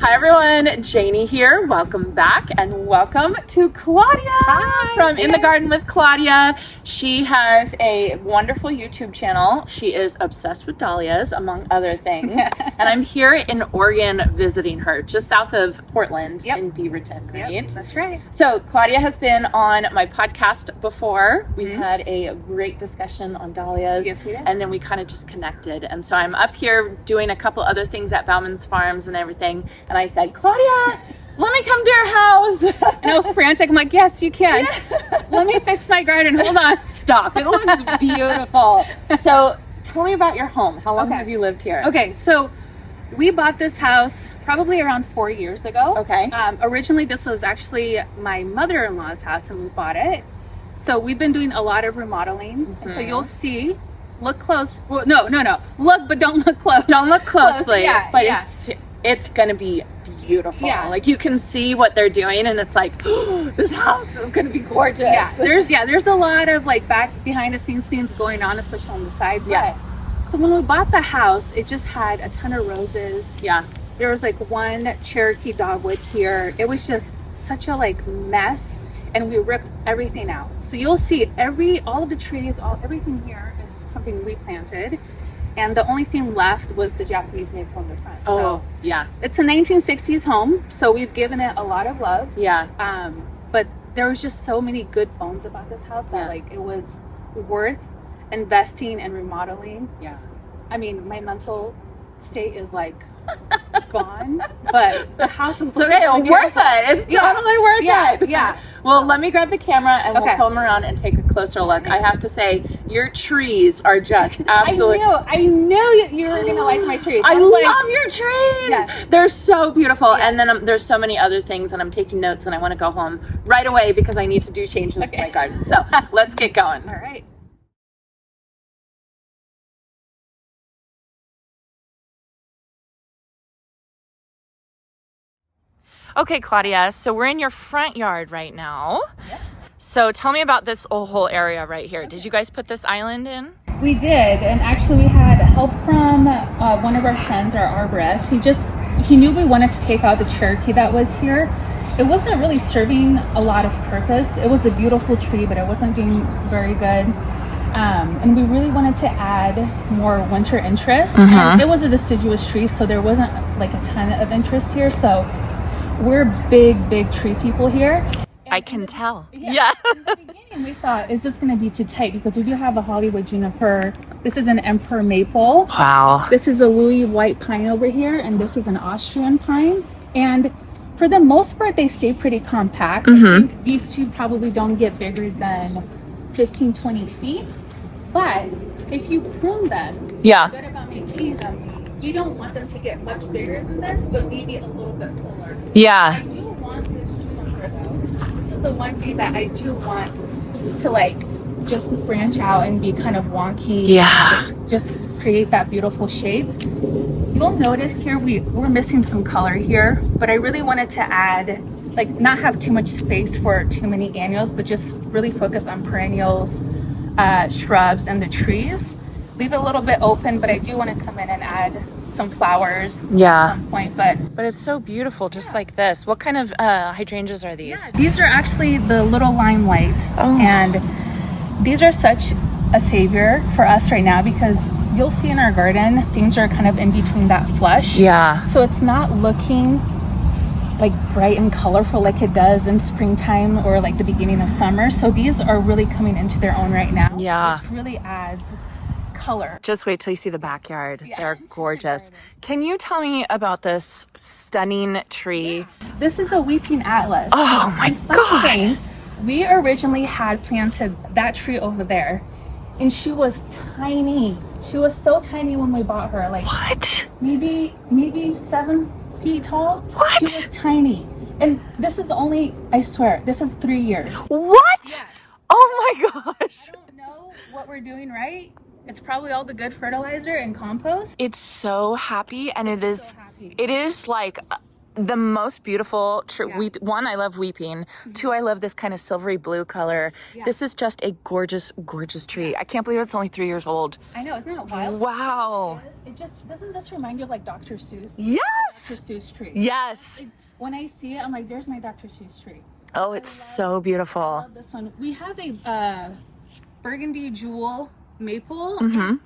Hi everyone, Janey here. Welcome back and welcome to Claudia from In the Garden with Claudia. She has a wonderful YouTube channel. She is obsessed with dahlias, among other things. And I'm here in Oregon visiting her, just south of Portland in Beaverton, right? Yep, that's right. So Claudia has been on my podcast before. We've had a great discussion on dahlias. Yes, we did. And then we kind of just connected. And so I'm up here doing a couple other things at Bauman's Farms and everything. And I said, Claudia, let me come to your house. And I was frantic. I'm like, yes, you can. Let me fix my garden. Hold on. Stop. It looks beautiful. So tell me about your home. How long have you lived here? Okay, so we bought this house probably around 4 years ago. Okay. Originally, this was actually my mother-in-law's house and we bought it. So we've been doing a lot of remodeling. And so you'll see, look close. Well, no. Look, but don't look close. Don't look closely. But yeah. it's going to be beautiful. Yeah. Like you can see what they're doing and it's like, oh, this house is going to be gorgeous. Yeah. There's a lot of like back behind the scenes things going on, especially on the side. Yeah. So when we bought the house, it just had a ton of roses. Yeah. There was like one Cherokee dogwood here. It was just such a like mess, and we ripped everything out. So you'll see all of the trees, everything here is something we planted. And the only thing left was the Japanese maple in the front. So yeah. It's a 1960s home, so we've given it a lot of love. Yeah. But there was just so many good bones about this house that like it was worth investing and remodeling. Yeah. I mean, my mental state is like gone, but the house is worth it. It's totally worth it. Yeah. Well, let me grab the camera and we'll come around and take a closer look. Okay. I have to say, your trees are just absolutely... I knew you were going to like my trees. I love your trees. Yes. They're so beautiful. Yeah. And then there's so many other things and I'm taking notes and I want to go home right away because I need to do changes in my garden. So let's get going. All right. Okay, Claudia, so we're in your front yard right now. Yeah. So tell me about this whole area right here. Did you guys put this island in? We did, and actually we had help from one of our friends, our arborist. He knew we wanted to take out the Cherokee that was here. It wasn't really serving a lot of purpose. It was a beautiful tree, but it wasn't doing very good. And we really wanted to add more winter interest. And it was a deciduous tree, so there wasn't like a ton of interest here. So we're big tree people here. I can tell. Yeah. In the beginning, we thought, is this going to be too tight? Because we do have a Hollywood juniper. This is an emperor maple. Wow. This is a Louis white pine over here, and this is an Austrian pine. And for the most part, they stay pretty compact. I think these two probably don't get bigger than 15, 20 feet. But if you prune them, good about maintaining them, you don't want them to get much bigger than this, but maybe a little bit fuller. Yeah. I do want this juniper though. This is the one thing that I do want to like just branch out and be kind of wonky. Yeah. Just create that beautiful shape. You'll notice here we're missing some color here, but I really wanted to add, like not have too much space for too many annuals, but just really focus on perennials, shrubs, and the trees. Leave it a little bit open, but I do want to come in and add some flowers at some point. But it's so beautiful, just like this. What kind of hydrangeas are these? Yeah, these are actually the little limelight, and these are such a savior for us right now because you'll see in our garden things are kind of in between that flush. Yeah. So it's not looking like bright and colorful like it does in springtime or like the beginning of summer. So these are really coming into their own right now. Yeah. Which really adds color. Just wait till you see the backyard. They're gorgeous. Can you tell me about this stunning tree? Yeah. This is the weeping atlas. Oh my God. We originally had planted that tree over there and she was tiny. She was so tiny when we bought her. Like what? Maybe 7 feet tall. What? She was tiny. And this is only, I swear, this is 3 years. What? Yes. Oh my gosh. I don't know what we're doing right. It's probably all the good fertilizer and compost. It's so happy and it is like the most beautiful tree. Yeah. One, I love weeping. Two, I love this kind of silvery blue color. Yeah. This is just a gorgeous, gorgeous tree. Yeah. I can't believe it's only 3 years old. I know, isn't it wild? Wow. It just, doesn't this remind you of like Dr. Seuss? Yes. Dr. Seuss tree. Yes. When I see it, I'm like, there's my Dr. Seuss tree. Oh, it's so beautiful. I love this one. We have a burgundy jewel maple.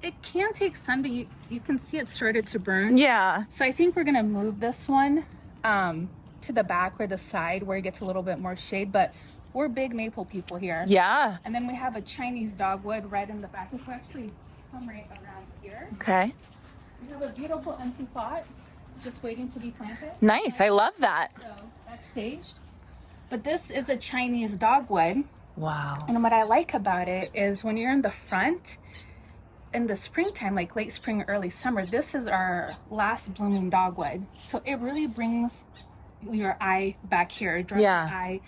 It can take sun, but you can see it started to burn. Yeah. So I think we're gonna move this one to the back or the side where it gets a little bit more shade, but we're big maple people here. Yeah. And then we have a Chinese dogwood right in the back. If we actually come right around here. Okay. We have a beautiful empty pot just waiting to be planted. Nice. I love that. So that's staged. But this is a Chinese dogwood. Wow. And what I like about it is when you're in the front, in the springtime, like late spring, early summer, this is our last blooming dogwood. So it really brings your eye back here, draws your eye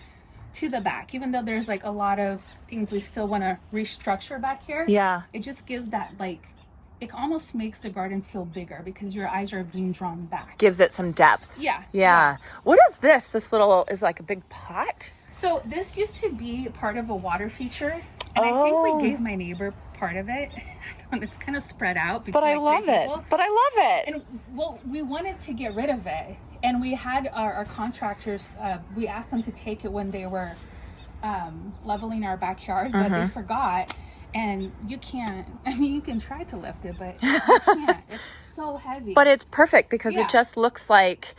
to the back. Even though there's like a lot of things we still want to restructure back here. Yeah. It just gives that like, it almost makes the garden feel bigger because your eyes are being drawn back. Gives it some depth. Yeah. What is this? This little is like a big pot? So this used to be part of a water feature. And I think we gave my neighbor part of it. And it's kind of spread out. But I love it. But I love it. And well, we wanted to get rid of it. And we had our contractors, we asked them to take it when they were leveling our backyard, but they forgot. And you can't, I mean, you can try to lift it, but you can't. It's so heavy. But it's perfect because it just looks like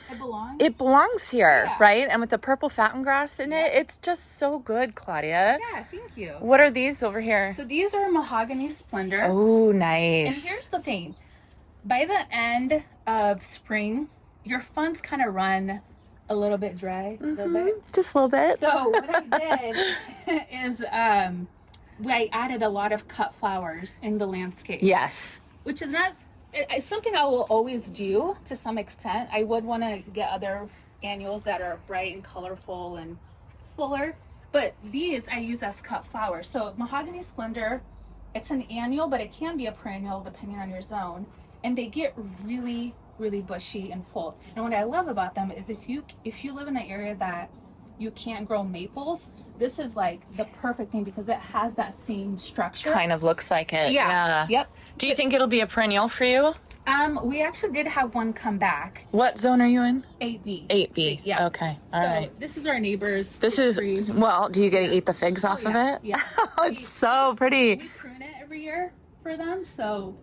it belongs here, right? And with the purple fountain grass in it, it's just so good, Claudia. Yeah, thank you. What are these over here? So these are mahogany splendor. Oh, nice. And here's the thing. By the end of spring, your funds kind of run a little bit dry. A little bit. Just a little bit. So what I did is I added a lot of cut flowers in the landscape. Yes. Which is not it's something I will always do to some extent. I would want to get other annuals that are bright and colorful and fuller. But these I use as cut flowers. So mahogany splendor, it's an annual, but it can be a perennial depending on your zone. And they get really, really bushy and full. And what I love about them is if you live in an area that you can't grow maples, this is like the perfect thing because it has that same structure. Kind of looks like it. Yeah. Yep. Do you think it'll be a perennial for you? We actually did have one come back. What zone are you in? 8B. 8B. Yeah. Okay. All right. This is our neighbor's. This is tree. Well, do you get to eat the figs off of it? Yeah. Oh, it's so pretty. We prune it every year for them, so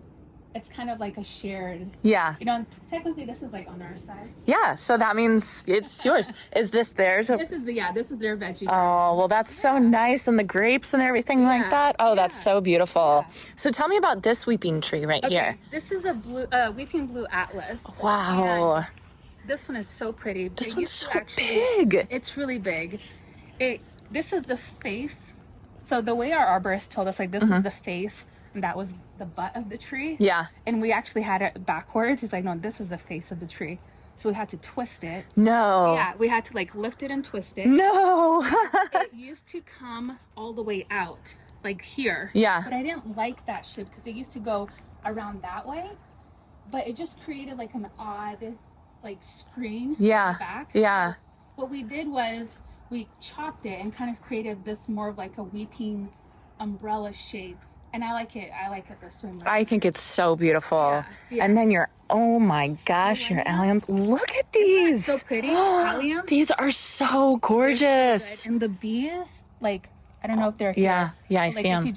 it's kind of like a shared. Yeah. You know, technically this is like on our side. Yeah, so that means it's yours. Is this theirs? This is their veggie. Oh, well, that's so nice, and the grapes and everything like that. Oh, that's so beautiful. Yeah. So tell me about this weeping tree right here. This is a weeping blue atlas. Wow. And this one is so pretty. This one's so big. It's really big. This is the face. So the way our arborist told us, like, this is the face, and that was the butt of the tree. Yeah. And we actually had it backwards. He's like, no, this is the face of the tree. So we had to twist it. No. Yeah, we had to like lift it and twist it. No. It used to come all the way out, like here. Yeah. But I didn't like that shape because it used to go around that way. But it just created like an odd, like screen. Yeah. In the back. Yeah. So what we did was we chopped it and kind of created this more of like a weeping umbrella shape. And I like it this way. I think it's so beautiful. Yeah. And then oh my gosh, your alliums. Look at these. So pretty. Alliums. These are so gorgeous. So and the bees, like, I don't know if they're here. Yeah, I see them.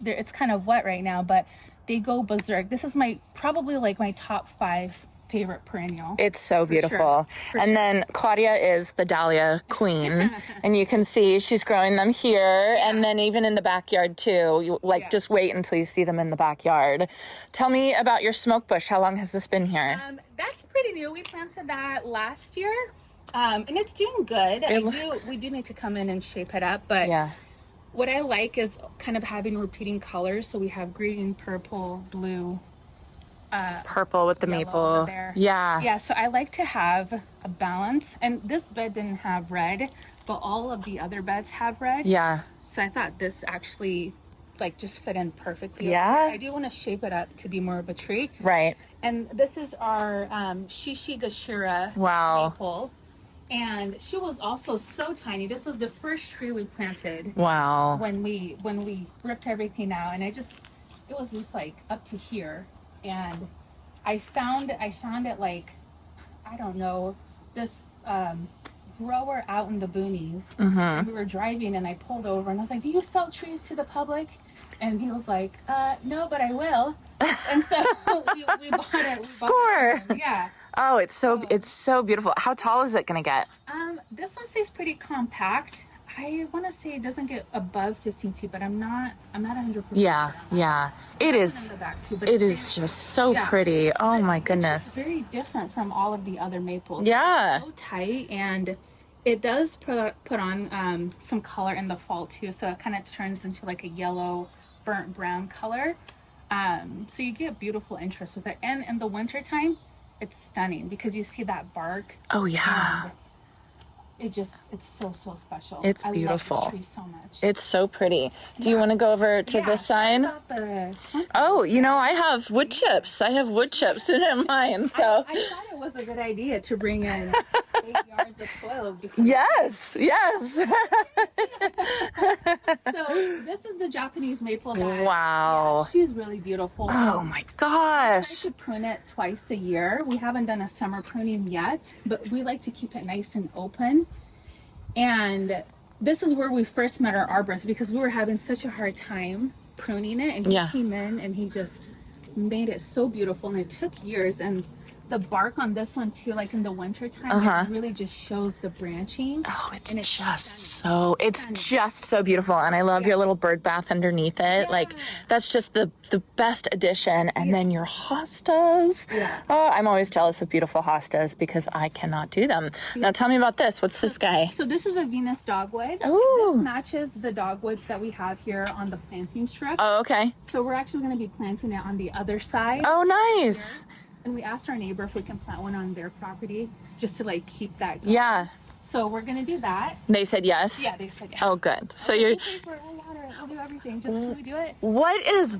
It's kind of wet right now, but they go berserk. This is probably like my top 5 favorite perennial. It's so beautiful. And then Claudia is the Dahlia queen. And you can see she's growing them here and then even in the backyard too. You just wait until you see them in the backyard. Tell me about your smoke bush. How long has this been here? That's pretty new. We planted that last year. And it's doing good. We do need to come in and shape it up, but what I like is kind of having repeating colors. So we have green, purple, blue, purple with the maple. Yeah, so I like to have a balance, and this bed didn't have red, but all of the other beds have red. So I thought this actually like just fit in perfectly. Yeah. I do want to shape it up to be more of a tree. Right. And this is our Shishigashira maple. And she was also so tiny. This was the first tree we planted. Wow. When we ripped everything out, and it was just like up to here. And I found it like, I don't know, this grower out in the boonies. And we were driving, and I pulled over, and I was like, "Do you sell trees to the public?" And he was like, "No, but I will." And so we bought it. Score. Yeah. Oh, it's so beautiful. How tall is it gonna get? This one stays pretty compact. I want to say it doesn't get above 15 feet, but I'm not 100%. Yeah. It is. It is just so pretty. Oh my goodness. It's very different from all of the other maples. Yeah. It's so tight, and it does put on some color in the fall too. So it kind of turns into like a yellow, burnt brown color. So you get beautiful interest with it, and in the wintertime, it's stunning because you see that bark. Oh yeah. It's so special. It's beautiful. I love the tree so much. It's so pretty. Do you want to go over to this side? Oh, I have wood chips. I have wood chips in mine. So I thought it was a good idea to bring in 8 yards of soil. Yes. So this is the Japanese maple. Wow. She's really beautiful. Oh my gosh. I like to prune it twice a year. We haven't done a summer pruning yet, but we like to keep it nice and open. And this is where we first met our arborist, because we were having such a hard time pruning it, and he came in and he just made it so beautiful, and it took years. And the bark on this one too, like in the winter time, it really just shows the branching. Oh, it's just so beautiful. And I love your little bird bath underneath it. Like, that's just the best addition. And then your hostas. Oh, I'm always jealous of beautiful hostas because I cannot do them. Now tell me about this. What's this guy? So this is a Venus dogwood. Oh. This matches the dogwoods that we have here on the planting strip. Oh, okay. So we're actually going to be planting it on the other side. Oh, nice. Here. And we asked our neighbor if we can plant one on their property just to like keep that going. Yeah. So we're going to do that. They said yes? Yeah, they said yes. Oh, good. So you're... We'll do everything. Just can we do it? What is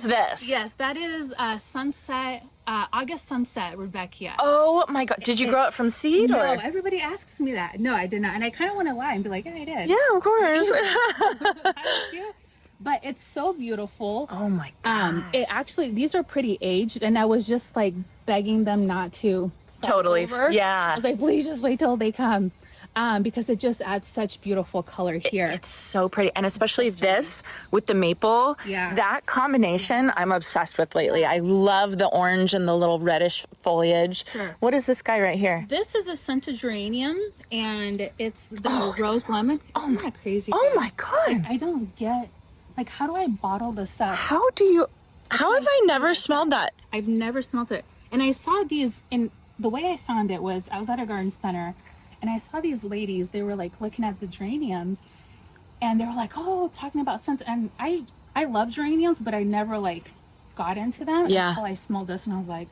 this? Yes, that is sunset, August sunset Rebecca. Oh my God. Did you grow it from seed? No, or? everybody asks me that. No, I did not. And I kind of want to lie and be like, yeah, I did. Yeah, of course. But it's so beautiful. Oh my gosh. These are pretty aged, and I was just like begging them not to fall over. Yeah. I was like, please just wait till they come. Because it just adds such beautiful color here. It's so pretty. And especially this with the maple. Yeah. That combination I'm obsessed with lately. I love the orange and the little reddish foliage. Sure. What is this guy right here? This is a scented geranium, and it's the rose lemon. Isn't that crazy? Oh my God. I don't get, like, how do I bottle this up? How have I never smelled that? I've never smelled it. And I saw these, and the way I found it was I was at a garden center, and I saw these ladies. They were like looking at the geraniums, and they were like, "Oh, talking about scents." And I love geraniums, but I never like got into them until I smelled this, and I was like,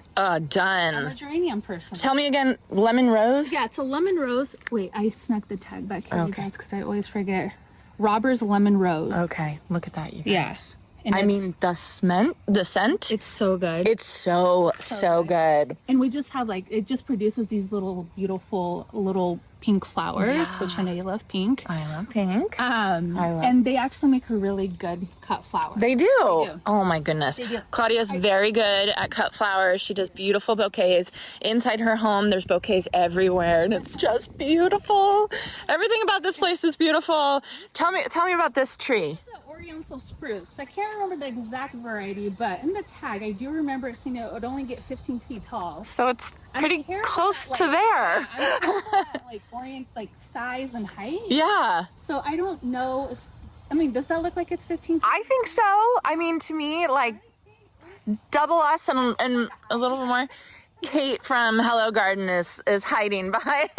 done. I'm a geranium person. Tell me again, lemon rose? Yeah, it's a lemon rose. Wait, I snuck the tag back here, you guys, because I always forget. Robber's lemon rose. Okay, look at that, you guys. Yes. And I mean, the scent. It's so good. It's so good. And we just have it just produces these little beautiful little pink flowers, which I know you love pink. I love pink. And they actually make a really good cut flower. They do. Oh my goodness. Claudia's very good at cut flowers. She does beautiful bouquets. Inside her home, there's bouquets everywhere, and it's just beautiful. Everything about this place is beautiful. Tell me about this tree. It's an Oriental spruce. I can't remember the exact variety, but in the tag, I do remember saying it would only get 15 feet tall. So it's pretty close to there. Orient size and height. Yeah. So I don't know if, does that look like it's 15 feet? I think so. I mean, to me, double us and a little more. Kate from Hello Garden is hiding behind.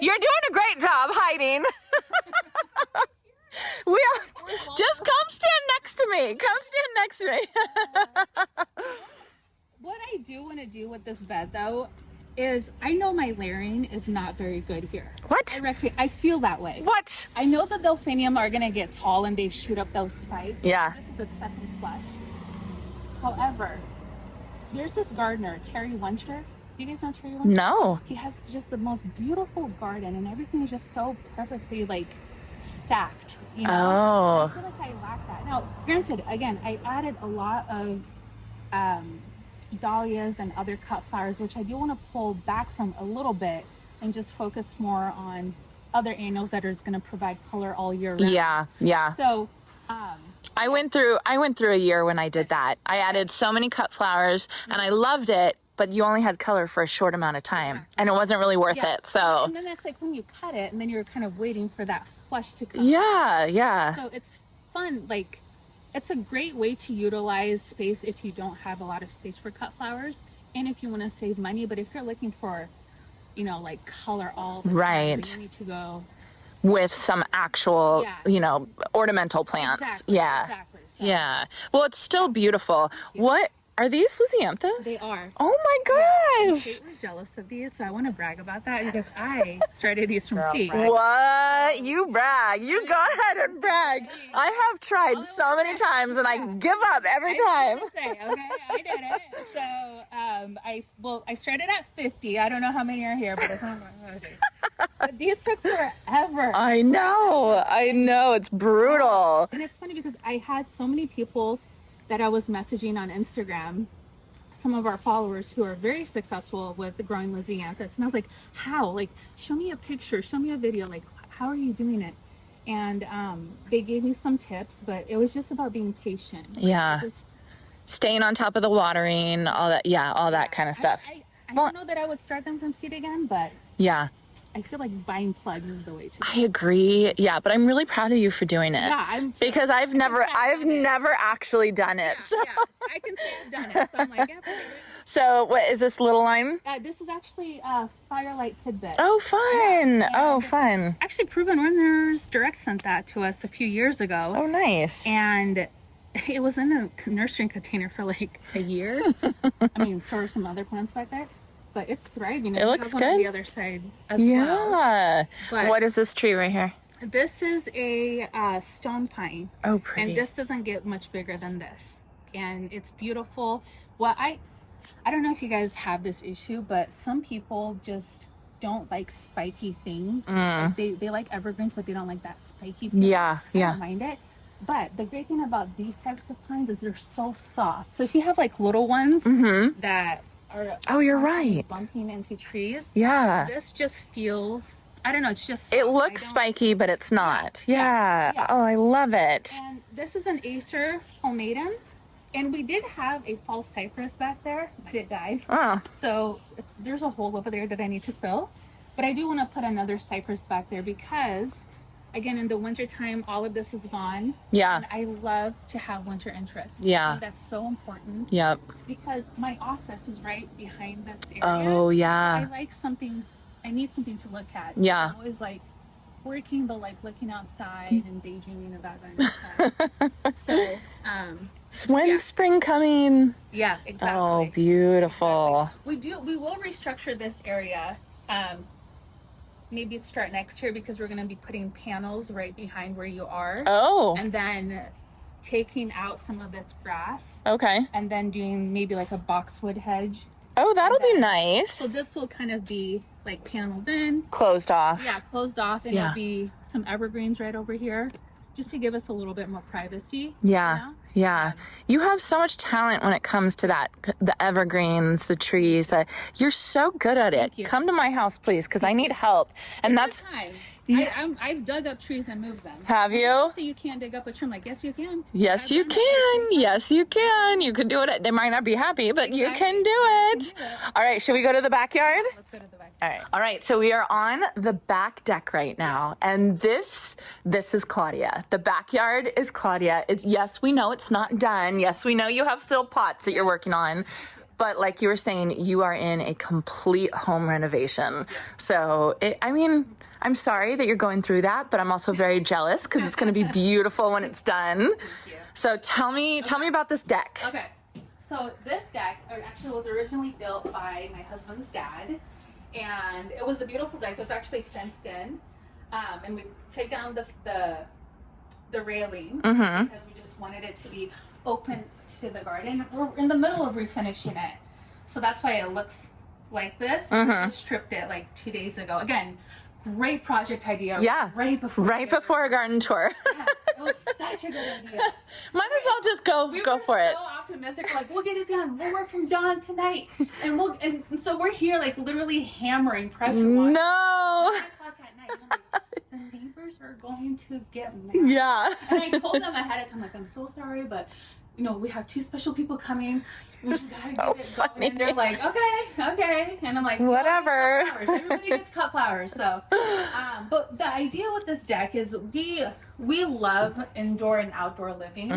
You're doing a great job hiding. Just come stand next to me. What I do want to do with this bed, though, is I know my layering is not very good here. What? I feel that way. What? I know the delphinium are going to get tall and they shoot up those spikes. Yeah. This is the second flush. However, there's this gardener, Terry Winter. Do you guys know Terry Winter? No. He has just the most beautiful garden and everything is just so perfectly like stacked. You know? Oh. I feel like I lack that. Now, granted, again, I added a lot of dahlias and other cut flowers, which I do want to pull back from a little bit and just focus more on other annuals that are going to provide color all year round. Yeah, yeah. So I went through a year when I did that. I added so many cut flowers and I loved it, but you only had color for a short amount of time. Exactly. And it wasn't really worth it. So and then that's like when you cut it and then you're kind of waiting for that flush to come. Yeah, yeah. So it's fun, like it's a great way to utilize space if you don't have a lot of space for cut flowers and if you want to save money. But if you're looking for, you know, like color all the time, you need to go with some actual, you know, ornamental plants. Exactly, yeah. Exactly. So. Yeah. Well, it's still beautiful. What? Are these lysianthus? They are. Oh my gosh. Kate was jealous of these, so I want to brag about that because I started these from seed. What? You brag. You go ahead and brag. I have tried so many times and I give up every time. I did it. So I started at 50. I don't know how many are here, but it's not but these took forever. I know. It's brutal. And it's funny because I had so many people that I was messaging on Instagram, some of our followers who are very successful with growing lysianthus. And I was like, how? Like, show me a picture, show me a video. Like, how are you doing it? And they gave me some tips, but it was just about being patient. Yeah. Just staying on top of the watering, all that. Yeah, all that kind of stuff. I don't know that I would start them from seed again, but yeah. I feel like buying plugs is the way to go. I agree. Yeah, but I'm really proud of you for doing it. Yeah, I'm too. Because I've never actually done it. Yeah, so. Yeah, I can say I've done it. So I'm like, yeah. So what is this little lime? This is actually Firelight Tidbit. Oh, fun. Fun. Actually, Proven Winners Direct sent that to us a few years ago. Oh, nice. And it was in a nursery container for like a year. I mean, so are some other plants back there. But it's thriving. It looks good. On the other side as well. Yeah. What is this tree right here? This is a stone pine. Oh, pretty. And this doesn't get much bigger than this. And it's beautiful. Well, I don't know if you guys have this issue, but some people just don't like spiky things. Like they like evergreens, but they don't like that spiky thing. Yeah, yeah. I don't mind it. But the great thing about these types of pines is they're so soft. So if you have like little ones that are you're right, bumping into trees, this just feels, I don't know, it's just it looks spiky, but it's not. Yeah. Oh, I love it. And this is an Acer Palmatum, and we did have a false cypress back there, but it died. So there's a hole over there that I need to fill, but I do want to put another cypress back there because again, in the wintertime, all of this is gone. Yeah. And I love to have winter interest. Yeah. I think that's so important. Yep. Because my office is right behind this area. Oh, yeah. So I need something to look at. Yeah. I'm always like working, but like looking outside and daydreaming about going outside. So, when's spring coming? Yeah, exactly. Oh, beautiful. Exactly. We will restructure this area. Maybe start next year because we're going to be putting panels right behind where you are. Oh. And then taking out some of this grass. Okay. And then doing maybe like a boxwood hedge. Oh, that'll be nice. So this will kind of be like paneled in. Closed off. Yeah, closed off. And there'll be some evergreens right over here just to give us a little bit more privacy. Yeah. You know? Yeah. You have so much talent when it comes to that. The evergreens, the trees. You're so good at it. Come to my house, please, because I need help. And that's... I've dug up trees and moved them. Have you? So you can't dig up a tree. I'm like, yes, you can. Yes, you can. Yes, you can. You can do it. They might not be happy, but you can do it. All right. Should we go to the backyard? Let's go to the backyard. All right. So we are on the back deck right now. And this is Claudia. The backyard is Claudia. Yes, we know it's not done. Yes, we know you have still pots that you're working on. But like you were saying, you are in a complete home renovation. So, I'm sorry that you're going through that, but I'm also very jealous because it's going to be beautiful when it's done. Thank you. So tell me about this deck. Okay. So this deck actually was originally built by my husband's dad. And it was a beautiful deck. It was actually fenced in. And we take down the railing because we just wanted it to be open to the garden. We're in the middle of refinishing it. So that's why it looks like this. We just stripped it like 2 days ago. Again, great project idea. Yeah. Right before a garden tour. Yes, it was such a good idea. Might as well just go for it. We were so optimistic, like we'll get it done. We'll work from dawn tonight, and so we're here like literally hammering pressure washing. No. 9 o'clock at night. I'm like, the neighbors are going to get mad. Yeah. And I told them ahead of time, like, I'm so sorry, but you know, we have 2 special people coming. We just gotta get it going. And they're like, okay. And I'm like, whatever. Everybody gets cut flowers. So, but the idea with this deck is we love indoor and outdoor living.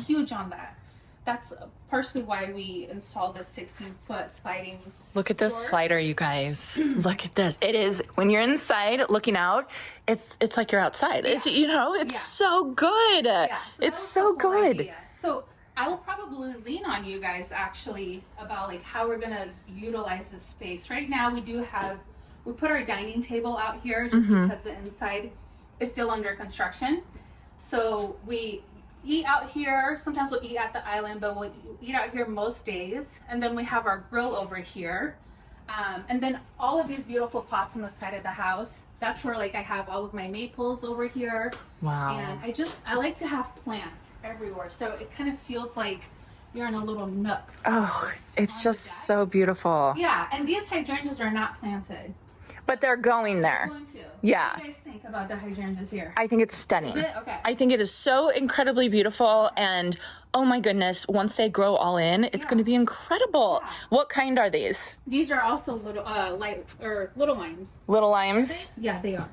Huge on that. That's partially why we installed this 16-foot sliding. Look at this slider, you guys. Look at this. It is, when you're inside looking out, it's like you're outside. It's, you know, it's so good. Yeah, so it's so good. Idea. So I will probably lean on you guys actually about like how we're gonna utilize this space. Right now we put our dining table out here just because the inside is still under construction. So we eat out here. Sometimes we'll eat at the island, but we'll eat out here most days. And then we have our grill over here. And then all of these beautiful pots on the side of the house. That's where like I have all of my maples over here. Wow. And I like to have plants everywhere. So it kind of feels like you're in a little nook. Oh, it's just so beautiful. Yeah. And these hydrangeas are not planted. But they're going there. Going to. Yeah. What do you guys think about the hydrangeas here? I think it's stunning. Is it? Okay. I think it is so incredibly beautiful, and oh my goodness, once they grow all in, it's going to be incredible. Yeah. What kind are these? These are also little little limes. Little limes? Yeah, they are.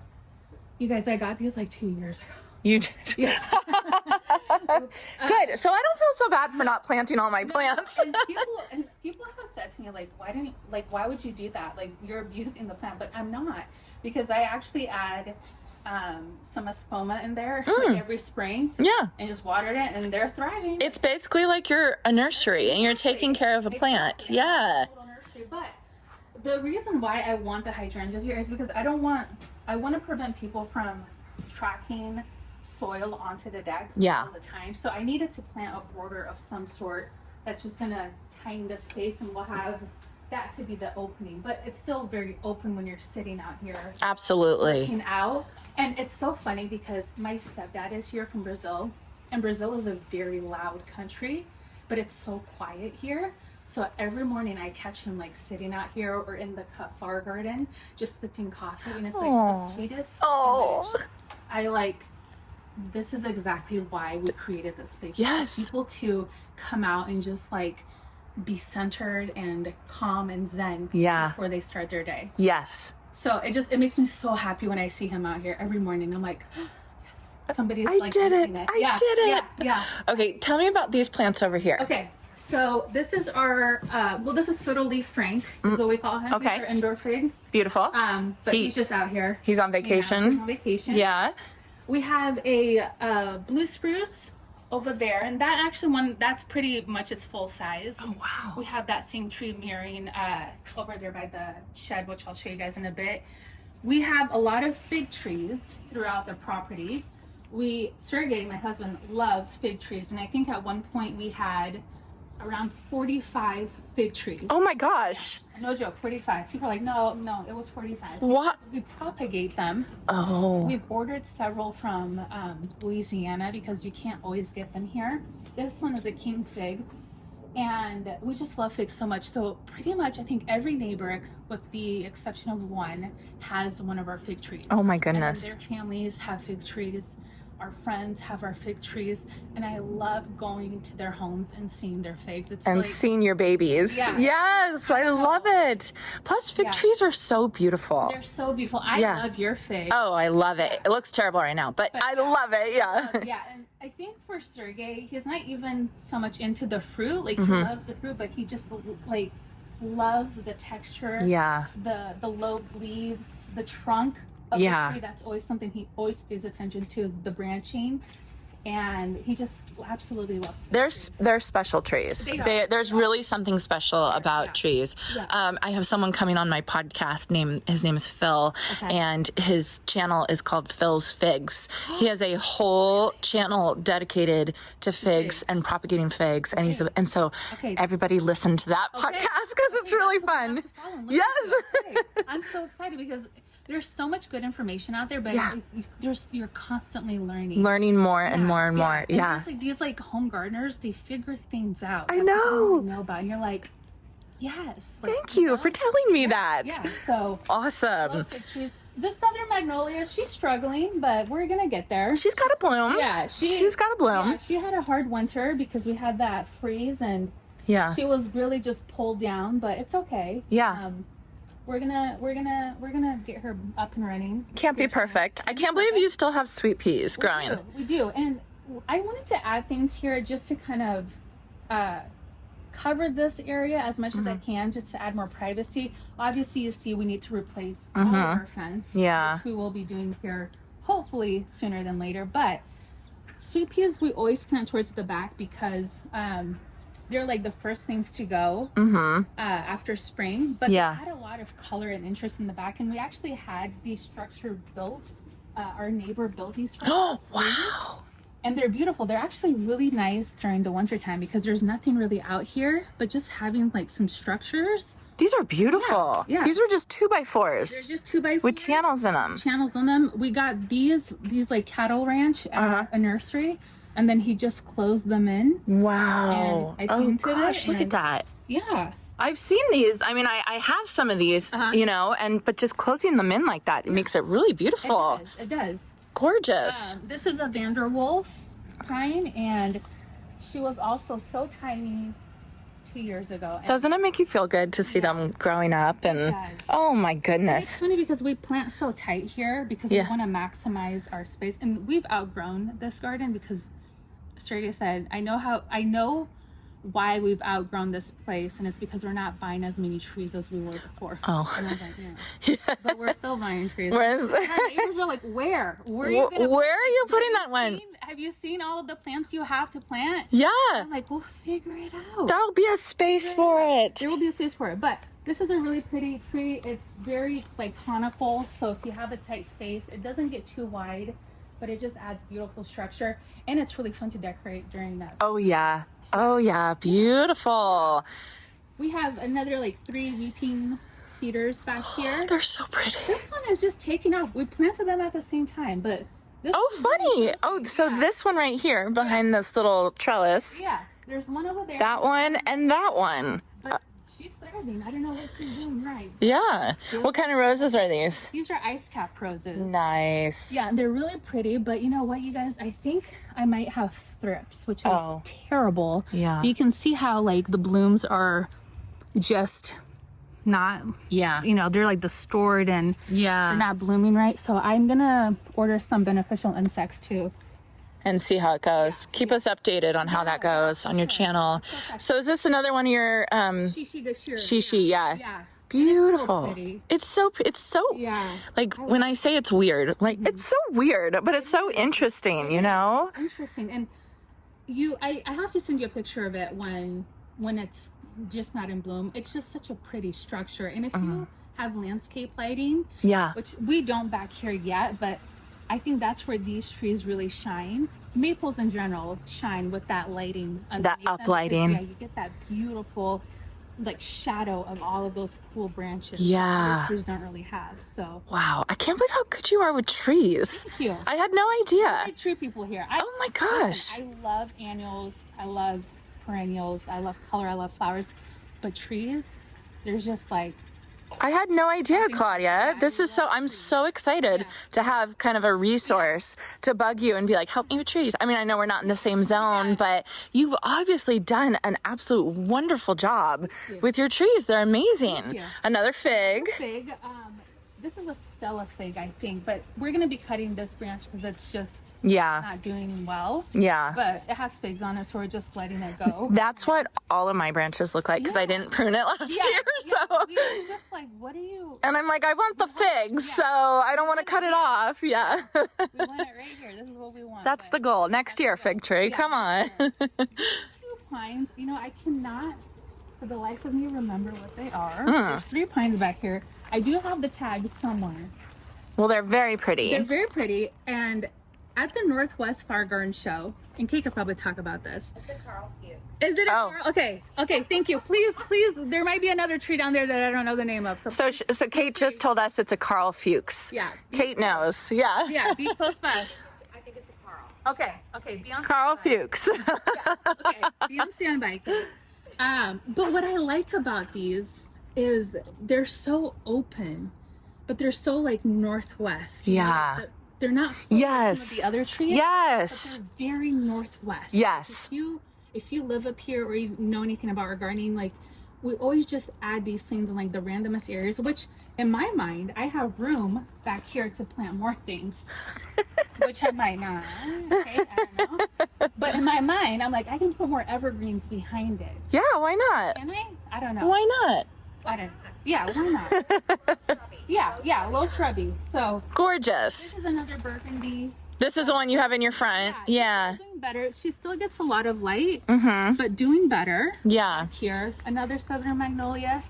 You guys, I got these like 2 years ago. You did. Yeah. Good. So I don't feel so bad for not planting all my plants. And people have said to me like, why would you do that? Like you're abusing the plant, but I'm not, because I actually add some espoma in there like every spring. Yeah. And just watered it, and they're thriving. It's basically like you're a nursery and you're taking care of a plant. Yeah. But the reason why I want the hydrangeas here is because I want to prevent people from tracking soil onto the deck all the time. So I needed to plant a border of some sort that's just gonna tighten the space, and we'll have that to be the opening. But it's still very open when you're sitting out here. Absolutely. Looking out. And it's so funny because my stepdad is here from Brazil, and Brazil is a very loud country, but it's so quiet here. So every morning I catch him like sitting out here or in the cut flower garden just sipping coffee, and it's like the sweetest image. This is exactly why we created this space. Yes. For people to come out and just like be centered and calm and zen before they start their day. Yes. So it makes me so happy when I see him out here every morning. I'm like, yes, somebody's I did it. Yeah. Okay, tell me about these plants over here. Okay. So this is our this is Fiddle Leaf Frank is what we call him. Okay. He's our indoor fig. Beautiful. But he's just out here. He's on vacation. He's on vacation. Yeah. We have a blue spruce over there, and that's pretty much its full size. Oh wow. We have that same tree mirroring over there by the shed, which I'll show you guys in a bit. We have a lot of fig trees throughout the property. Sergey, my husband, loves fig trees, and I think at one point we had around 45 fig trees. Oh my gosh. Yeah, no joke, 45. People are like, no, it was 45. What? We propagate them. Oh. We've ordered several from Louisiana because you can't always get them here. This one is a king fig, and we just love figs so much. So pretty much I think every neighbor, with the exception of one, has one of our fig trees. Oh my goodness. And their families have fig trees. Our friends have our fig trees, and I love going to their homes and seeing their figs. It's and like, seeing your babies. Yeah. Yes, I love it. Plus, fig trees are so beautiful. They're so beautiful. I love your fig. Oh, I love it. It looks terrible right now, but I love it. Yeah. Yeah, and I think for Sergey, he's not even so much into the fruit. Like, he loves the fruit, but he just like loves the texture. Yeah. The lobed leaves, the trunk of the tree. That's always something he always pays attention to, is the branching. And he just absolutely loves sweet They're special trees. There's really something special about trees. Yeah. I have someone coming on my podcast. His name is Phil, and his channel is called Phil's Figs. He has a whole channel dedicated to figs and propagating figs, and so everybody listen to that podcast because it's really fun. Yes, I'm so excited because there's so much good information out there, but you're constantly learning more and more and more. And these like home gardeners, they figure things out. I know. About, and you're like, yes. Like, thank you for telling me that. Yeah. So awesome. This southern magnolia, she's struggling, but we're gonna get there. She's got a bloom. Yeah, she's got a bloom. Yeah, she had a hard winter because we had that freeze, and she was really just pulled down. But it's okay. Yeah. We're gonna get her up and running. Can't be perfect. I can't believe you still have sweet peas growing. We do. And I wanted to add things here just to kind of cover this area as much as I can, just to add more privacy. Obviously, you see, we need to replace all of our fence. Yeah. Which we will be doing here, hopefully sooner than later. But sweet peas, we always plant towards the back because they're like the first things to go after spring, but they had a lot of color and interest in the back, and we actually had the structure built. Our neighbor built these for us. Oh, wow. And they're beautiful. They're actually really nice during the winter time because there's nothing really out here, but just having like some structures. These are beautiful. Yeah. These are just 2x4s. They're just 2x4s with channels in them. We got these like cattle ranch at a nursery, and then he just closed them in. Wow. And I painted it, look at that. Yeah. I've seen these. I mean, I have some of these, but just closing them in like that, it makes it really beautiful. It does. Gorgeous. This is a Vanderwolf pine, and she was also so tiny 2 years ago. And doesn't it make you feel good to see them growing up? And oh my goodness. It's funny because we plant so tight here because we want to maximize our space, and we've outgrown this garden because, like I said, I know why we've outgrown this place, and it's because we're not buying as many trees as we were before. Oh. And I was like, but we're still buying trees. And our neighbors were like, where are you putting that one? Have you seen all of the plants you have to plant? Yeah. I'm like, we'll figure it out. There'll be a space for it. There will be a space for it. But this is a really pretty tree. It's very like conical, so if you have a tight space, it doesn't get too wide, but it just adds beautiful structure, and it's really fun to decorate during that. Oh yeah. Oh yeah, beautiful. We have another like 3 weeping cedars back here. They're so pretty. This one is just taking off. We planted them at the same time, but this funny. So this one right here behind this little trellis. Yeah, there's one over there. That one and that one. But she's thriving. I don't know what she's doing right. Yeah. What kind of roses are these? These are ice cap roses. Nice. Yeah, they're really pretty, but you know what, you guys? I think I might have thrips, which is terrible. Yeah. You can see how like the blooms are just not, they're like distorted and they're not blooming right. So I'm gonna order some beneficial insects too. And see how it goes. Keep us updated on how that goes on your channel. So is this another one of your Shishi this year? Shishi, yeah. Beautiful. It's so like when I say it's weird, like it's so weird, but it's so interesting, you know? It's interesting. And I have to send you a picture of it when it's just not in bloom. It's just such a pretty structure. And if you have landscape lighting, which we don't back here yet, but I think that's where these trees really shine. Maples in general shine with that lighting. That uplighting. Yeah, you get that beautiful like shadow of all of those cool branches. Yeah. That trees don't really have. So wow, I can't believe how good you are with trees. Thank you. I had no idea. I like tree people here. Oh my gosh. Listen, I love annuals. I love perennials. I love color. I love flowers. But trees, there's just like I had no idea, Claudia. This is I'm so excited to have kind of a resource to bug you and be like, help me with trees. I mean, I know we're not in the same zone, but you've obviously done an absolute wonderful job with your trees. They're amazing. Another fig. This is a Stella fig, I think. But we're going to be cutting this branch because it's just Yeah. not doing well. Yeah. But it has figs on it, so we're just letting it go. That's what all of my branches look like because I didn't prune it last year. So we were just like, what do you... And I'm like, I want the figs, so I don't want to cut it off. Yeah. We want it right here. This is what we want. That's the goal. Next year, fig tree. Come on. These 2 pines, you know, I cannot for the life of me remember what they are. There's 3 pines back here. I do have the tags somewhere. Well, they're very pretty. They're very pretty. And at the Northwest Flower Garden Show, and Kate could probably talk about this. It's a Carl Fuchs. Is it a Carl? Okay. Okay. Thank you. Please. There might be another tree down there that I don't know the name of. So Kate just told us it's a Carl Fuchs. Yeah. Kate knows. Yeah. Yeah. Be close by. I think it's a Carl. Okay. Okay. Be on Carl standby. Fuchs. Yeah. Okay. Be on standby. But what I like about these is they're so open, but they're so like northwest. Yeah. You know, they're not full Yes. of some of the other trees. Yes. But they're very northwest. Yes. If you live up here or you know anything about our gardening, like we always just add these things in like the randomest areas, which in my mind, I have room back here to plant more things, which I might not. Okay, I don't know. But in my mind, I'm like, I can put more evergreens behind it. Yeah, why not? Can I? I don't know. Why not? I don't. Yeah, why not? yeah, low shrubby. So Gorgeous. this is another burgundy. This is the one you have in your front. Yeah. She's doing better. She still gets a lot of light, but doing better. Yeah. Here, another southern magnolia.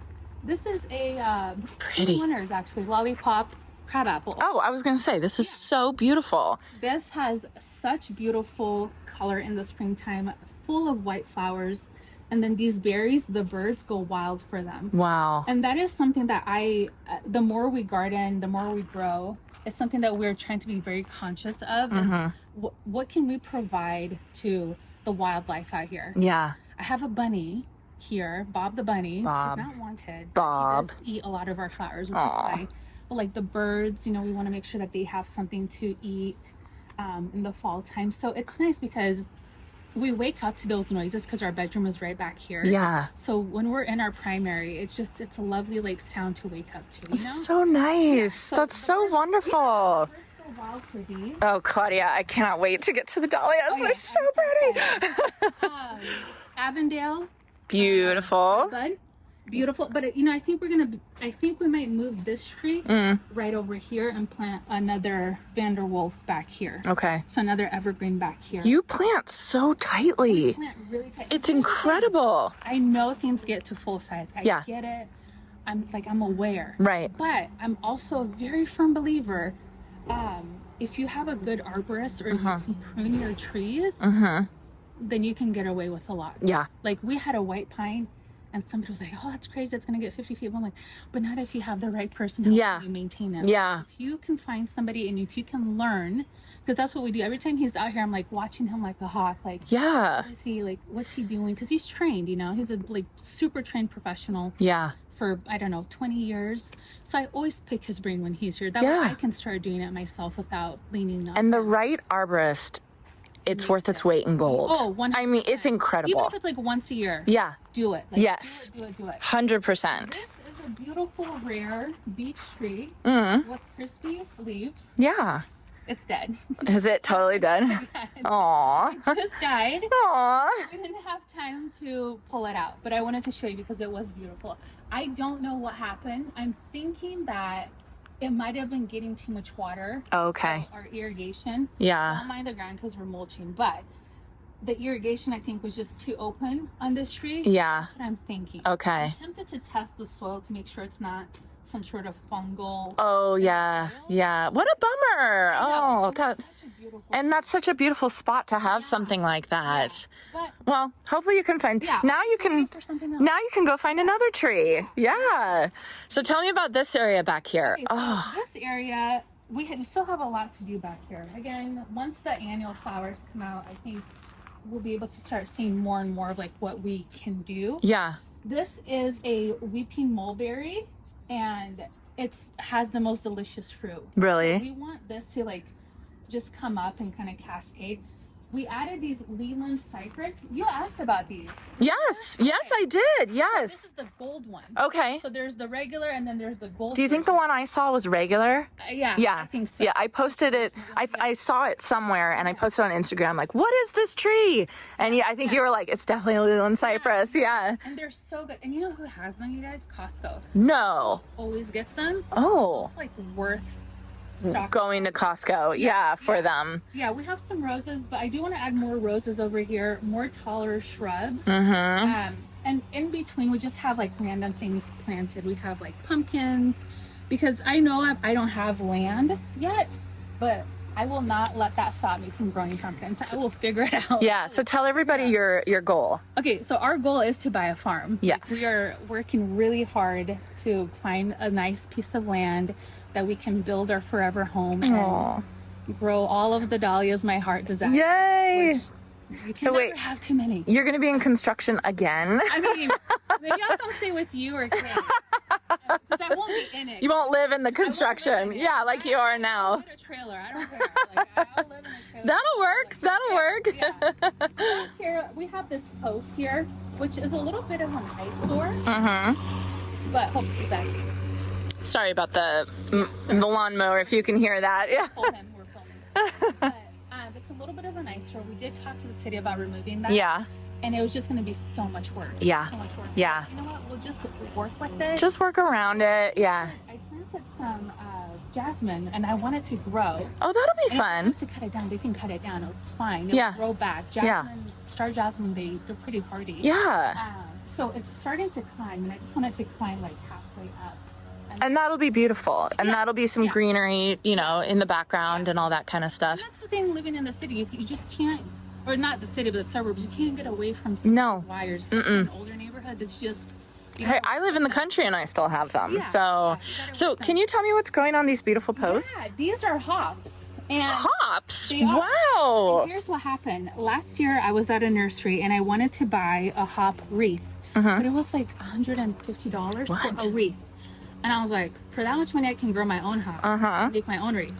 This is a Pretty. winners actually, lollipop crabapple. Oh, I was going to say, this is so beautiful. This has such beautiful color in the springtime, full of white flowers. And then these berries, the birds go wild for them. Wow. And that is something that the more we garden, the more we grow, it's something that we're trying to be very conscious of. Is what can we provide to the wildlife out here? Yeah. I have a bunny here, Bob the bunny. Bob. He's not wanted. Bob. He does eat a lot of our flowers, which is fine. But like the birds, you know, we want to make sure that they have something to eat in the fall time. So it's nice because we wake up to those noises because our bedroom is right back here. Yeah. So when we're in our primary, it's a lovely like sound to wake up to, you know? So nice. Yeah, That's so wonderful. Birds go wild for these. Oh, Claudia, I cannot wait to get to the dahlias. They're so pretty. Avondale. Beautiful. Bud. Beautiful. But, you know, I think we might move this tree right over here and plant another Vanderwolf back here. Okay. So another evergreen back here. You plant so tightly. Plant really tight. It's incredible. I know things get to full size. I Yeah. get it. I'm aware. Right. But I'm also a very firm believer. If you have a good arborist or you can prune your trees, then you can get away with a lot. Yeah. Like we had a white pine and somebody was like, oh, that's crazy. It's going to get 50 feet. I'm like, but not if you have the right person helping you maintain it. Yeah. If you can find somebody and if you can learn, because that's what we do. Every time he's out here, I'm like watching him like a hawk. Like, Yeah. what is he like? What's he doing? Because he's trained, you know, he's a like super trained professional. Yeah. For, I don't know, 20 years. So I always pick his brain when he's here. That way I can start doing it myself without leaning up. And the right arborist, it's worth its weight in gold. Oh, 100%. I mean, it's incredible. Even if it's like once a year. Yeah. Do it. Like, Yes. Do it. 100%. This is a beautiful, rare beech tree with crispy leaves. Yeah. It's dead. Is it totally done? Aw. Just died. Aw. We didn't have time to pull it out, but I wanted to show you because it was beautiful. I don't know what happened. I'm thinking that it might have been getting too much water. Okay. So our irrigation. Yeah. Don't mind the ground because we're mulching, but the irrigation I think was just too open on this tree. Yeah. That's what I'm thinking. Okay. I'm tempted to test the soil to make sure it's not some sort of fungal. Oh, yeah. Yeah. What a bummer. Oh, that. Such a beautiful. And that's such a beautiful spot to have something like that. But Well, hopefully you can find. Now you can. waiting for something else. Now you can go find another tree. Yeah. So tell me about this area back here. Okay, so this area, we still have a lot to do back here. Again, once the annual flowers come out, I think we'll be able to start seeing more and more of like what we can do. Yeah. This is a weeping mulberry, and it has the most delicious fruit. Really? We want this to like just come up and kind of cascade. we added these Leland cypress. You asked about these. Yes, yes, I did. So Yes. this is the gold one. Okay. So there's the regular and then there's the gold. Do you think the one I saw was regular? Yeah. Yeah. I think so. Yeah, I posted it. I saw it somewhere and I posted on Instagram like, what is this tree? And yeah, I think you were like, it's definitely a Leland cypress. Yeah. And they're so good. And you know who has them, you guys? Costco. No. Always gets them. Oh. So it's like worth stock. Going to Costco. Yeah, for them. Yeah, we have some roses, but I do want to add more roses over here, more taller shrubs. Mm-hmm. And in between, we just have like random things planted. We have like pumpkins, because I know I don't have land yet, but I will not let that stop me from growing pumpkins. I will figure it out. Yeah, so tell everybody your goal. Okay, so our goal is to buy a farm. Yes. Like, we are working really hard to find a nice piece of land that we can build our forever home and grow all of the dahlias my heart desires. Yay! You can So never wait, have too many. You're going to be in construction again? I mean, maybe I'll come stay with you or Kay. Because I won't be in it. You won't live in the construction. in it. Yeah, like you are now. I'll get a trailer. I don't care. Like, I'll live in a trailer. That'll work. That'll work. Yeah. Here, we have this post here, which is a little bit of an eyesore. Mm-hmm. But hope exactly. Sorry about the lawnmower, if you can hear that. Yeah. We're filming. But it's a little bit of an eyesore. We did talk to the city about removing that. Yeah. And it was just going to be so much work. Yeah. So much work. Yeah. You know what? We'll just work with it. Just work around it. Yeah. I planted some jasmine, and I want it to grow. Oh, that'll be And fun. if they have to cut it down, they can cut it down. It's fine. It'll Yeah. grow back. Jasmine, star jasmine, they're pretty hardy. Yeah. So it's starting to climb, and I just want it to climb like halfway up. And that'll be beautiful. And that'll be some Yeah. greenery, you know, in the background and all that kind of stuff. And that's the thing, living in the city, you just can't, or not the city, but the suburbs, you can't get away from some of those wires. Especially in older neighborhoods, it's just... Hey, I live in the country and I still have them. Yeah, So, yeah, you gotta so work them. can you tell me what's going on these beautiful posts? Yeah, these are hops. And Hops. They are. Wow. And here's what happened. Last year, I was at a nursery and I wanted to buy a hop wreath, but it was like $150 What? for a wreath. And I was like, for that much money, I can grow my own hops, make my own wreath.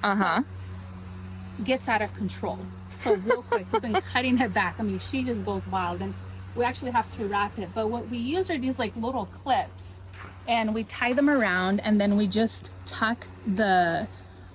Gets out of control. So real quick, we've been cutting it back. I mean, she just goes wild, and we actually have to wrap it. But what we use are these like little clips, and we tie them around, and then we just tuck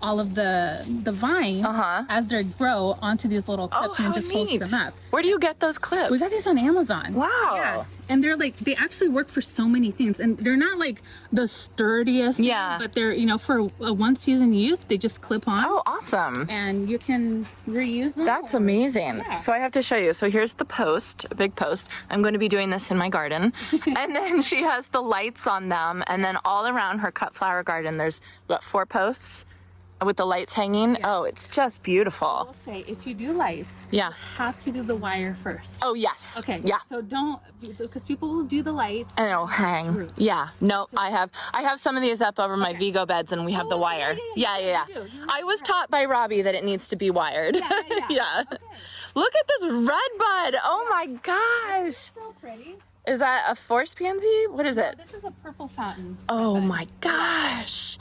all of the vine as they grow onto these little clips, and it just holds them up. Where do you get those clips? We got these on Amazon. Wow. Yeah. And they're like, they actually work for so many things, and they're not like the sturdiest Yeah. thing, but they're, you know, for a one season use, they just clip on. Oh, awesome. And you can reuse them. That's amazing. Yeah. So I have to show you. So here's the post, a big post. I'm going to be doing this in my garden. And then she has the lights on them. And then all around her cut flower garden, there's what, 4 posts with the lights hanging. Yeah. Oh, it's just beautiful. I'll say, if you do lights, Yeah. you have to do the wire first. Oh, yes. Okay. Yeah. So don't, because people will do the lights. And it'll hang. Through. Yeah. No, I have some of these up over my Vigo beds, and we have the wire. Yeah. You do. I was taught by Robbie that it needs to be wired. Yeah. Okay. Look at this red bud. Oh my gosh. So pretty. Is that a forest pansy? What is it? This is a purple fountain. Oh my gosh.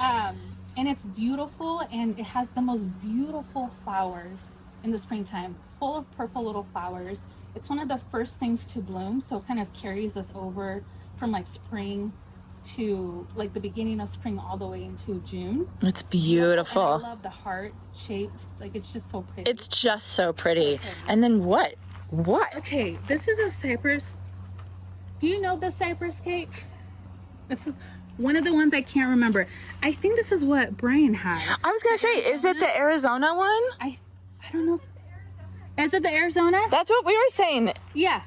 And it's beautiful, and it has the most beautiful flowers in the springtime, full of purple little flowers. It's one of the first things to bloom, so it kind of carries us over from like spring to like the beginning of spring all the way into June. It's beautiful. And I love the heart shaped, like it's just so pretty. It's just so pretty. And then what? Okay, this is a cypress. Do you know the cypress cake? This is one of the ones I can't remember. I think this is what Brian has. I was going to say, is it the Arizona one? I don't know. Is it the Arizona? That's what we were saying. Yeah.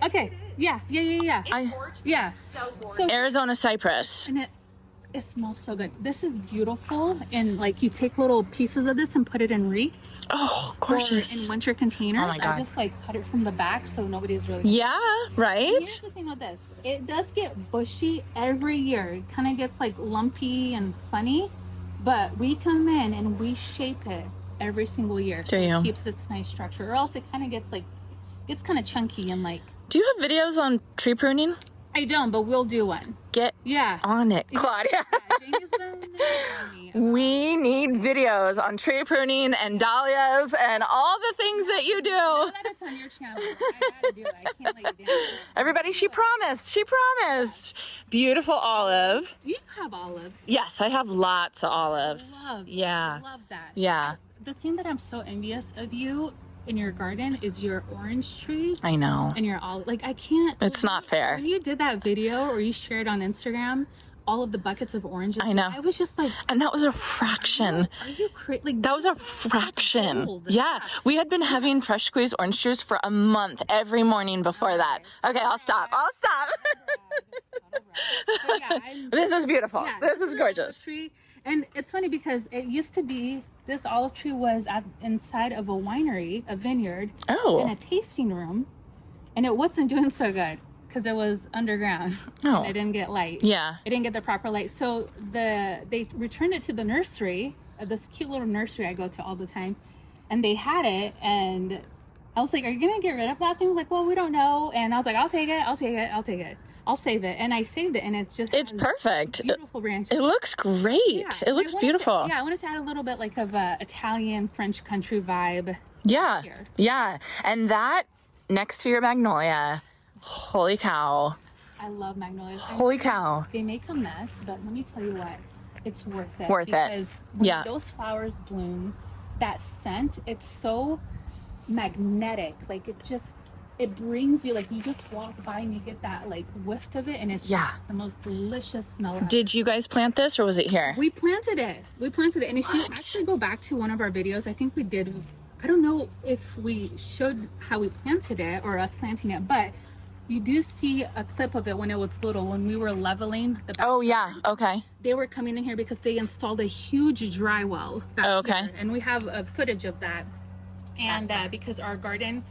Okay. Yeah. Yeah. So Arizona cypress. and it smells so good. This is beautiful, and like you take little pieces of this and put it in wreaths Oh, or gorgeous. in winter containers. Oh my God. I just like cut it from the back so nobody's really. Yeah, right? Here's the thing with this. It does get bushy every year. It kind of gets like lumpy and funny, but we come in and we shape it every single year. So Do you? it keeps its nice structure, or else it kind of gets kind of chunky and like. Do you have videos on tree pruning? I don't, but we'll do one. Get on it, Claudia. Janey's been on me. We need videos on tree pruning and dahlias and all the things that you do. Now that it's on your channel, I gotta do it. I can't let you down. Everybody, she promised. She promised. Beautiful olive. You have olives. Yes, I have lots of olives. I love that. Yeah. The thing that I'm so envious of you in your garden is your orange trees. I know. And your olive. Like, I can't. It's not fair. When you did that video or you shared on Instagram all of the buckets of oranges, I know. I was just like, and that was a fraction. are you crazy? Like, That was a fraction. gold. Yeah. We had been having fresh squeezed orange juice for a month every morning before that. Okay, I'll stop. This is beautiful. Yeah, this is gorgeous. Tree. And it's funny because it used to be, this olive tree was inside of a winery, a vineyard, in a tasting room, and it wasn't doing so good because it was underground and it didn't get light. Yeah. It didn't get the proper light. So they returned it to the nursery, this cute little nursery I go to all the time, and they had it, and I was like, are you going to get rid of that thing? Like, well, we don't know. And I was like, I'll take it. I'll save it. And I saved it, and it's perfect. Beautiful branches. It looks great. Yeah. It looks beautiful. I wanted to add a little bit like of a Italian French country vibe. Yeah. Here. Yeah. And that next to your magnolia, holy cow. I love magnolias. Holy cow. They make a mess, but let me tell you what, it's worth it. Because when those flowers bloom, that scent, it's so magnetic. Like, it brings you, like, you just walk by and you get that, like, whiff of it, and it's just the most delicious smell ever. Did you guys plant this, or was it here? We planted it. And if you actually go back to one of our videos, I think we did, I don't know if we showed how we planted it or us planting it, but you do see a clip of it when it was little, when we were leveling the back. Oh, yeah. Okay. They were coming in here because they installed a huge dry well back here, and we have a footage of that. And because our garden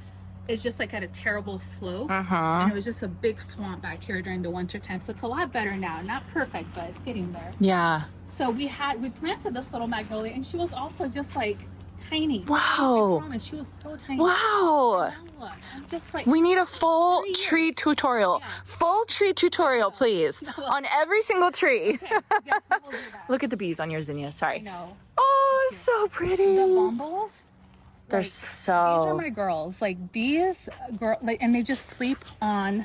is just like at a terrible slope, and it was just a big swamp back here during the winter time, so it's a lot better now. Not perfect, but it's getting there. Yeah. So we planted this little magnolia, and she was also just like tiny. Wow. I promise, she was so tiny. Wow. And now look, I'm just like, we need a full tree tutorial. Full tree tutorial, please. On every single tree. Okay, yes, we will do that. Look at the bees on your zinnia. Sorry. I know. Oh, it's so pretty. The bumbles. They're these are my girls. Like, these and they just sleep on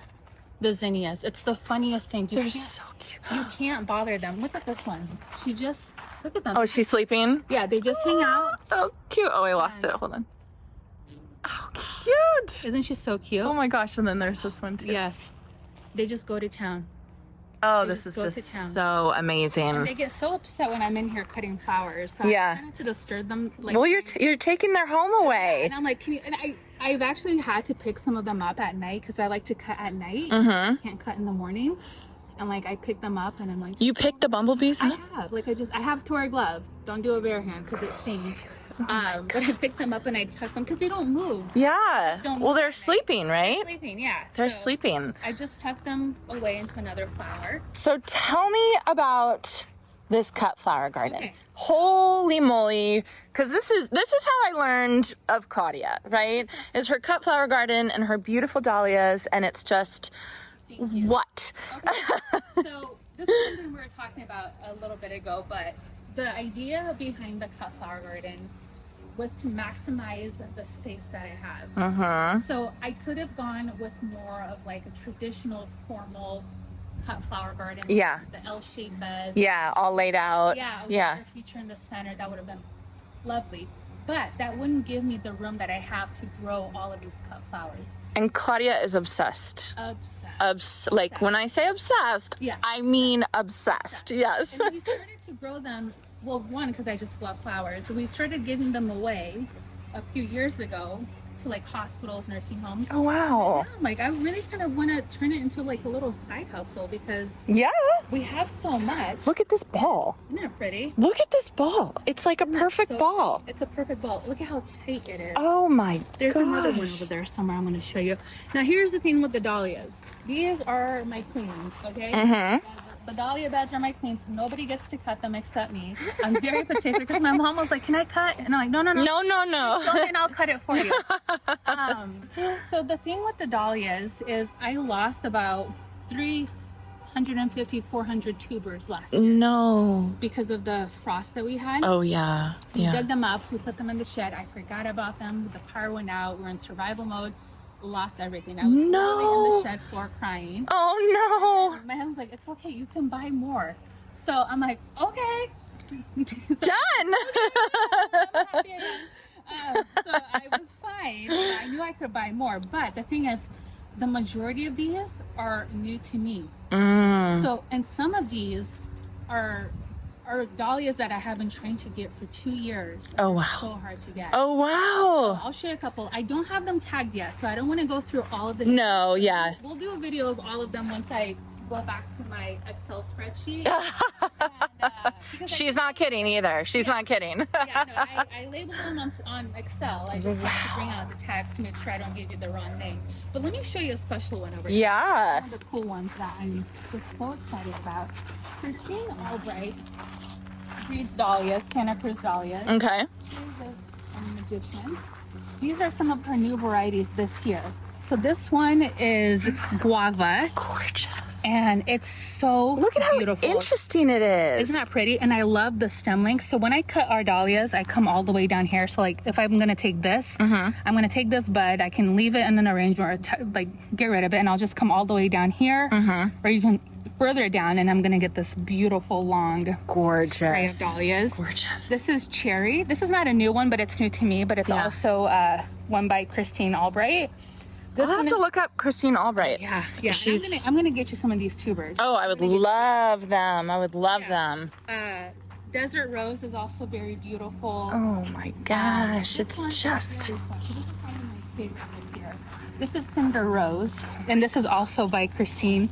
the zinnias. It's the funniest thing. They're so cute. You can't bother them. Look at this one. She just, look at them. Oh, she's sleeping? Yeah, they just hang out. Oh, cute. Oh, I lost it. Hold on. Oh, cute. Isn't she so cute? Oh my gosh. And then there's this one too. Yes. They just go to town. Oh, this is just so amazing. And they get so upset when I'm in here cutting flowers. So I'm trying to disturb them. Like, well, you're taking their home away. And I'm like, can you? And I've actually had to pick some of them up at night because I like to cut at night. I can't cut in the morning. And like, I pick them up, and I'm like, you picked the bumblebees up? I have. Like, I have to wear a glove. Don't do a bare hand because it stings. But I pick them up and I tuck them because they don't move. Yeah. Well, they're sleeping, right? They're sleeping, yeah. They're sleeping. I just tuck them away into another flower. So tell me about this cut flower garden. Okay. Holy moly. Because this is how I learned of Claudia, right? Is her cut flower garden and her beautiful dahlias, and it's just what? Okay. So this is something we were talking about a little bit ago, but the idea behind the cut flower garden was to maximize the space that I have. So I could have gone with more of like a traditional formal cut flower garden. Yeah. The L-shaped beds. Yeah, all laid out. Yeah. A feature in the center, that would have been lovely. But that wouldn't give me the room that I have to grow all of these cut flowers. And Claudia is obsessed. Like, when I say obsessed, I mean obsessed. Yes. And we started to grow them, well, one, because I just love flowers. We started giving them away a few years ago to like hospitals, nursing homes. Oh, wow. Yeah, like, I really kind of want to turn it into like a little side hustle because we have so much. Look at this ball. Isn't that pretty? Look at this ball. It's like a perfect ball. It's a perfect ball. Look at how tight it is. Oh my gosh. There's another one over there somewhere I'm going to show you. Now, here's the thing with the dahlias. These are my queens, okay? The dahlia beds are my queens. Nobody gets to cut them except me. I'm very particular because my mom was like, can I cut? And I'm like, no. No. Just show me and I'll cut it for you. So the thing with the dahlias is I lost about 3 150, 400 tubers last year. No. Because of the frost that we had. Oh, yeah. We Yeah. dug them up. We put them in the shed. I forgot about them. The power went out. We're in survival mode. Lost everything. I was literally in the shed floor crying. Oh, My husband's like, it's okay. You can buy more. So I'm like, okay. Done. So I was fine. I knew I could buy more. But the thing is, the majority of these are new to me. So, and some of these are dahlias that I have been trying to get for 2 years. Oh, wow. So hard to get. Oh, wow. So I'll show you a couple. I don't have them tagged yet, so I don't want to go through all of the No, yeah. We'll do a video of all of them once I go back to my Excel spreadsheet. She's not kidding either. She's not kidding. I labeled them on Excel. I just have to bring out the tags to make sure I don't give you the wrong name. But let me show you a special one over here. Yeah. One of the cool ones that I'm just so excited about. Christine Albright breeds dahlias, Santa Cruz dahlias. Okay. She is a magician. These are some of her new varieties this year. So this one is guava. Gorgeous. And it's so Look at beautiful. how interesting it is. Isn't that pretty? And I love the stem length. So when I cut our dahlias, I come all the way down here. So like if I'm going to take this, I'm going to take this bud. I can leave it in an arrangement or like get rid of it. And I'll just come all the way down here or even further down. And I'm going to get this beautiful long spray of dahlias. Gorgeous. This is cherry. This is not a new one, but it's new to me. But it's also one by Christine Albright. I'll have to look up Christine Albright. Yeah. I'm gonna get you some of these tubers. Oh, I would love them. I would love them. Desert Rose is also very beautiful. Oh my gosh, This one it's is just... very special. This is probably my favorite this year. This is Cinder Rose, and this is also by Christine.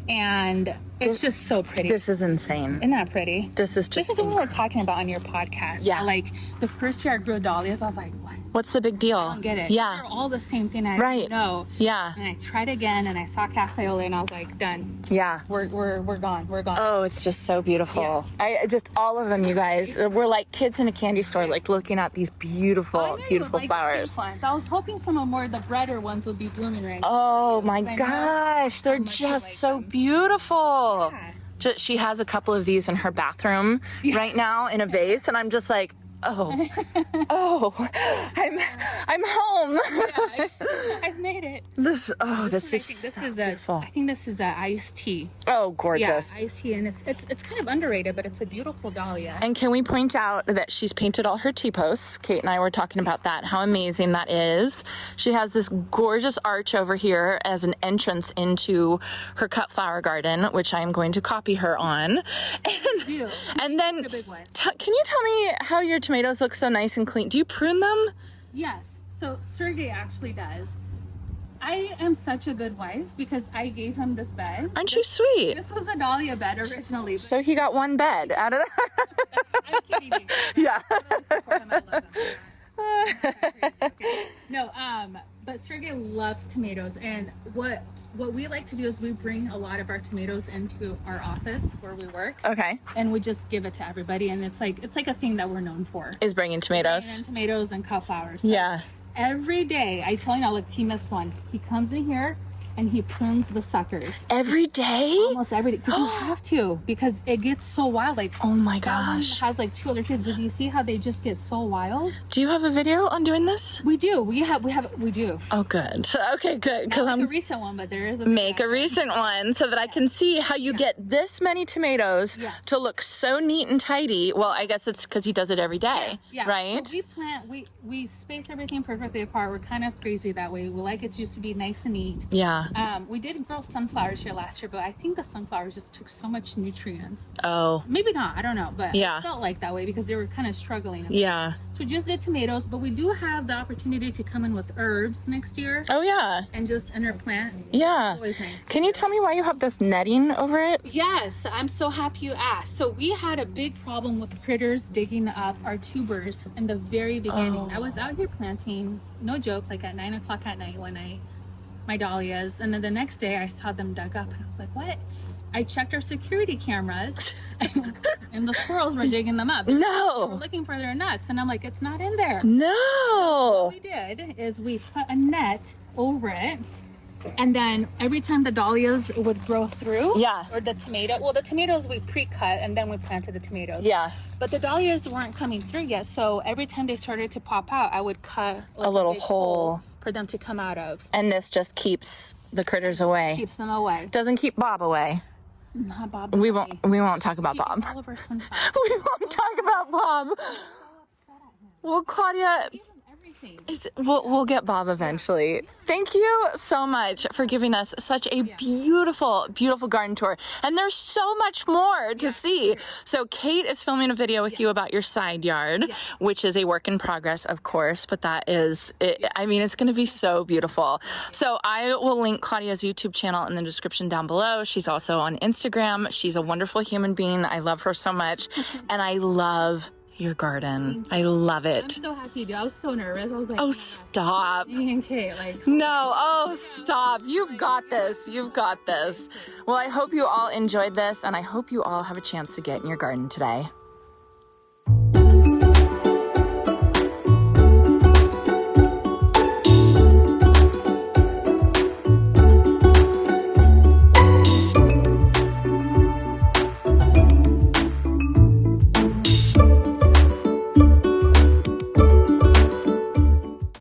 And it's just so pretty. This is insane. Isn't that pretty? This is just... This is what we were talking about on your podcast. Yeah. Like, the first year I grew dahlias, I was like, what? What's the big deal? I don't get it. Yeah. They're all the same thing. I Right. know. Yeah. And I tried again, and I saw Cafe Ole, and I was like, done. Yeah. We're gone. We're gone. Oh, it's just so beautiful. Yeah. I just, all of them, you guys. We're like kids in a candy store, like looking at these beautiful, I knew you would beautiful like the flowers. pink ones. I was hoping some of more of the redder ones would be blooming right now. Oh my I know gosh, they're how much you just like so them. beautiful. Yeah. She has a couple of these in her bathroom right now in a vase, and I'm just like, oh, I'm home. I've made it. This is beautiful. I think this is a iced tea. Oh, gorgeous. Yeah, iced tea, and it's kind of underrated, but it's a beautiful dahlia. And can we point out that she's painted all her T-posts? Kate and I were talking about that, how amazing that is. She has this gorgeous arch over here as an entrance into her cut flower garden, which I'm going to copy her on. And then, A big one. can you tell me how your tomatoes look so nice and clean? Do you prune them? Yes. So Sergey actually does. I am such a good wife because I gave him this bed. Aren't you sweet? This was a dahlia bed originally. But So he got one bed out of that. I'm kidding you. Yeah. I totally support him. I love him. Crazy, okay? No, but Sergey loves tomatoes, and what we like to do is we bring a lot of our tomatoes into our office where we work. Okay. And we just give it to everybody, and it's like a thing that we're known for. Is bringing tomatoes. And tomatoes and cut flowers. So Yeah. every day, I tell you now, look, he missed one. He comes in here and he prunes the suckers. Every day? Almost every day. Because you have to, because it gets so wild. Like, Oh my that one gosh. has like 2 other kids, but do you see how they just get so wild? Do you have a video on doing this? We do. We do. Oh, good. Okay, good. Because Not like I'm a recent one, but there is a make a recent one so that I can see how you get this many tomatoes Yes. to look so neat and tidy. Well, I guess it's because he does it every day, Yeah. right? So we plant. We space everything perfectly apart. We're kind of crazy that way. We like it used to be nice and neat. Yeah. We did grow sunflowers here last year, but I think the sunflowers just took so much nutrients. Oh, Maybe not. I don't know, but Yeah. it felt like that way because they were kind of struggling. yeah. So we just did tomatoes, but we do have the opportunity to come in with herbs next year Oh, yeah. and just interplant. Yeah. It's always nice. Can you tell me why you have this netting over it? Yes, I'm so happy you asked. So we had a big problem with critters digging up our tubers in the very beginning. I was out here planting, no joke, like at 9 o'clock at night one night, my dahlias. And then the next day I saw them dug up and I was like, what? I checked our security cameras and the squirrels were digging them up. They were No. looking for their nuts. And I'm like, it's not in there. No. What we did is we put a net over it And then every time the dahlias would grow through, Yeah. or the tomatoes we pre-cut and then we planted the tomatoes. Yeah. But the dahlias weren't coming through yet, so every time they started to pop out, I would cut like A little big hole for them to come out of. And this just keeps the critters away. Keeps them away. Doesn't keep Bob away. Not Bob. We won't talk about Bob. All of our sunflowers. We won't talk about Bob. Well, Claudia, Everything. we'll get Bob eventually. Thank you so much for giving us such a beautiful, beautiful garden tour. And there's so much more to see. So Kate is filming a video with you about your side yard, which is a work in progress, of course, but that is, I mean, it's going to be so beautiful. So I will link Claudia's YouTube channel in the description down below. She's also on Instagram. She's a wonderful human being. I love her so much. And I love your garden. I love it. I'm so happy, dude. I was so nervous. I was like, oh, stop. okay, like, No, oh, stop. You've got this. You've got this. Well, I hope you all enjoyed this, and I hope you all have a chance to get in your garden today.